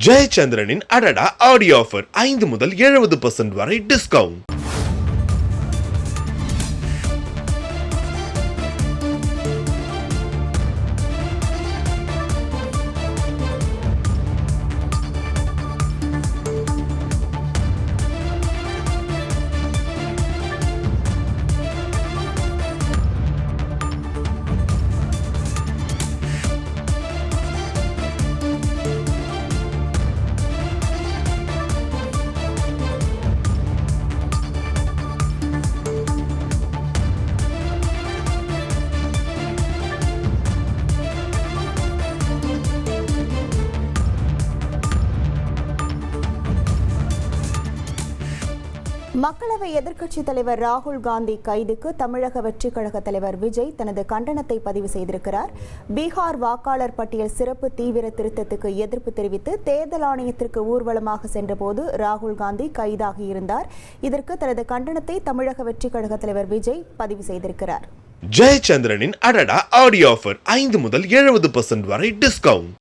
ஜெயச்சந்திரனின் அடடா audio offer 5 முதல் 70% வரை டிஸ்கவுண்ட். மக்களவை எதிர்க்கட்சித் தலைவர் ராகுல் காந்தி கைதுக்கு தமிழக வெற்றிக் கழக தலைவர் விஜய் தனது கண்டனத்தை பதிவு செய்திருக்கிறார். பீகார் வாக்காளர் பட்டியல் சிறப்பு தீவிர திருத்தத்துக்கு எதிர்ப்பு தெரிவித்து தேர்தல் ஆணையத்திற்கு ஊர்வலமாக சென்றபோது ராகுல் காந்தி கைதாகியிருந்தார். இதற்கு தனது கண்டனத்தை தமிழக வெற்றிக் கழக தலைவர் விஜய் பதிவு செய்திருக்கிறார். ஜெயச்சந்திரனின் அடடா ஆடியோ ஆஃபர் 5 முதல் 70% வரை டிஸ்கவுண்ட்.